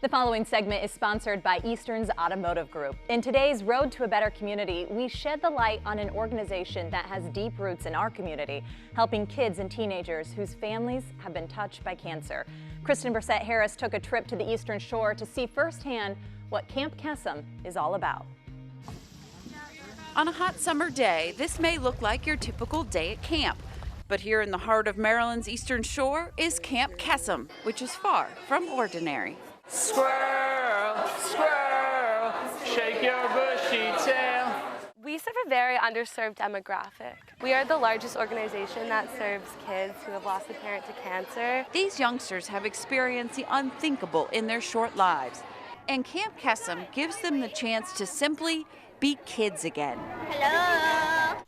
The following segment is sponsored by Eastern's Automotive Group. In today's Road to a Better Community, we shed the light on an organization that has deep roots in our community, helping kids and teenagers whose families have been touched by cancer. Kristen Brissett Harris took a trip to the Eastern Shore to see firsthand what Camp Kesem is all about. On a hot summer day, this may look like your typical day at camp. But here in the heart of Maryland's Eastern Shore is Camp Kesem, which is far from ordinary. Squirrel, squirrel, shake your bushy tail. We serve a very underserved demographic. We are the largest organization that serves kids who have lost a parent to cancer. These youngsters have experienced the unthinkable in their short lives, and Camp Kesem gives them the chance to simply be kids again. Hello!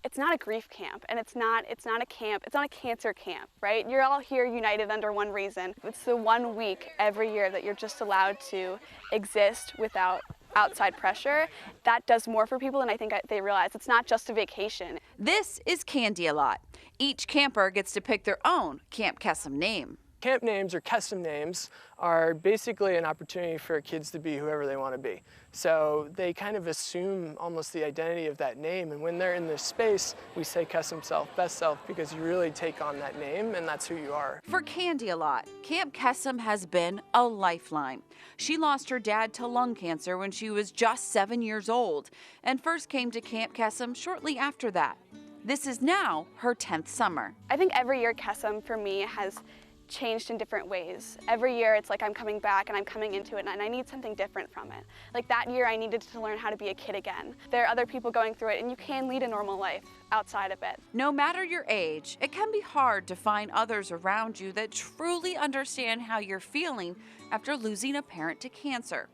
It's not a grief camp, and it's not a camp, it's not a cancer camp, right? You're all here united under one reason. It's the 1 week every year that you're just allowed to exist without outside pressure. That does more for people than I think they realize. It's not just a vacation. This is Candy-A-Lot. Each camper gets to pick their own Camp Kesem name. Camp names, or Kesem names, are basically an opportunity for kids to be whoever they want to be. So they kind of assume almost the identity of that name, and when they're in this space, we say Kesem self, best self, because you really take on that name and that's who you are. For Candy-A-Lot, Camp Kesem has been a lifeline. She lost her dad to lung cancer when she was just 7 years old and first came to Camp Kesem shortly after that. This is now her 10th summer. I think every year Kesem for me has changed in different ways. Every year it's like I'm coming back and I'm coming into it and I need something different from it. Like that year I needed to learn how to be a kid again. There are other people going through it and you can lead a normal life outside of it. No matter your age, it can be hard to find others around you that truly understand how you're feeling after losing a parent to cancer.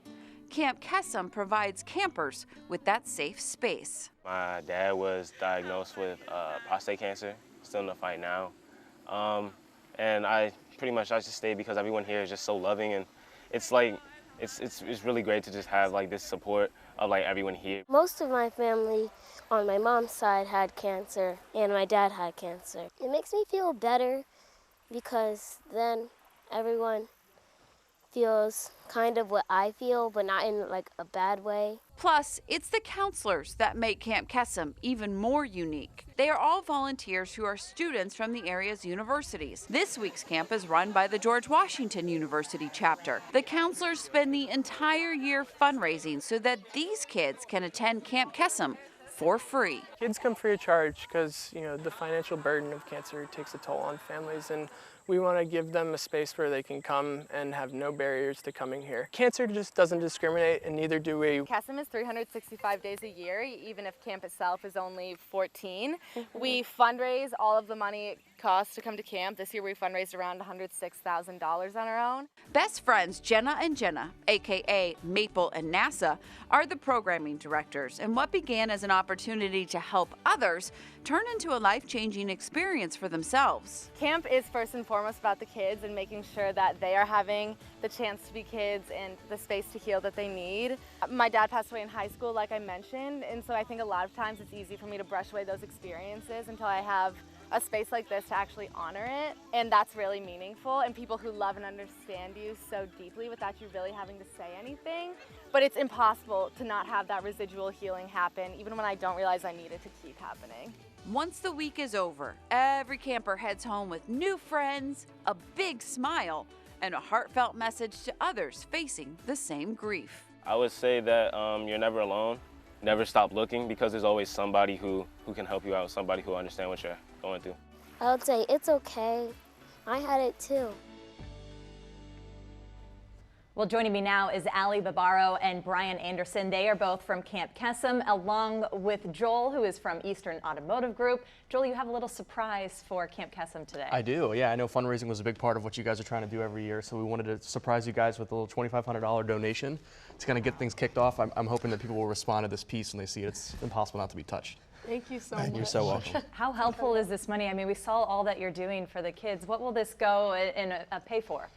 Camp Kesem provides campers with that safe space. My dad was diagnosed with prostate cancer, still in the fight now. And I just stayed because everyone here is just so loving, and it's like, it's really great to just have like this support of like everyone here. Most of my family on my mom's side had cancer, and my dad had cancer. It makes me feel better because then everyone feels kind of what I feel, but not in like a bad way. Plus, it's the counselors that make Camp Kesem even more unique. They are all volunteers who are students from the area's universities. This week's camp is run by the George Washington University chapter. The counselors spend the entire year fundraising so that these kids can attend Camp Kesem for free. Kids come free of charge because, you know, the financial burden of cancer takes a toll on families, and we want to give them a space where they can come and have no barriers to coming here. Cancer just doesn't discriminate, and neither do we. Kesem is 365 days a year, even if camp itself is only 14. We fundraise all of the money it costs to come to camp. This year we fundraised around $106,000 on our own. Best friends Jenna and Jenna, aka Maple and NASA, are the programming directors, and what began as an opportunity to help others turned into a life-changing experience for themselves. Camp is first and foremost about the kids and making sure that they are having the chance to be kids and the space to heal that they need. My dad passed away in high school, like I mentioned, and so I think a lot of times it's easy for me to brush away those experiences until I have a space like this to actually honor it, and that's really meaningful, and people who love and understand you so deeply without you really having to say anything. But it's impossible to not have that residual healing happen, even when I don't realize I need it to keep happening. Once the week is over, every camper heads home with new friends, a big smile, and a heartfelt message to others facing the same grief. I would say that you're never alone. Never stop looking, because there's always somebody who can help you out, somebody who understands what you're going through. I would say it's okay. I had it too. Well, joining me now is Ali Barbaro and Brian Anderson. They are both from Camp Kesem, along with Joel, who is from Eastern Automotive Group. Joel, you have a little surprise for Camp Kesem today. I do, yeah. I know fundraising was a big part of what you guys are trying to do every year, so we wanted to surprise you guys with a little $2,500 donation. It's going to get things kicked off. I'm hoping that people will respond to this piece when they see it. It's impossible not to be touched. Thank you so much. You're so welcome. How helpful is this money? I mean, we saw all that you're doing for the kids. What will this go and pay for?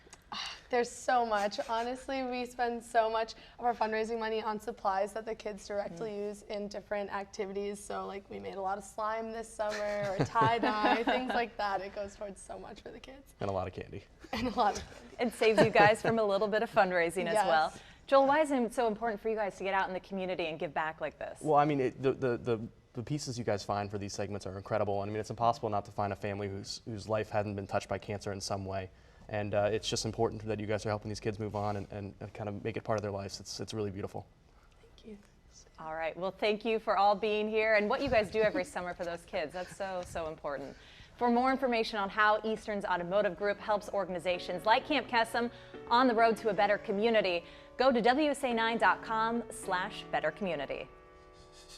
There's so much. Honestly, we spend so much of our fundraising money on supplies that the kids directly use in different activities. So like we made a lot of slime this summer or tie-dye, things like that. It goes towards so much for the kids. And a lot of candy. And a lot of candy. It saves you guys from a little bit of fundraising as Yes. well. Joel, why is it so important for you guys to get out in the community and give back like this? Well, I mean, the pieces you guys find for these segments are incredible. I mean, it's impossible not to find a family whose life hasn't been touched by cancer in some way. And it's just important that you guys are helping these kids move on and kind of make it part of their lives. It's really beautiful. Thank you. All right. Well, thank you for all being here and what you guys do every summer for those kids. That's so important. For more information on how Eastern's Automotive Group helps organizations like Camp Kesem on the road to a better community, go to WSA9.com/bettercommunity.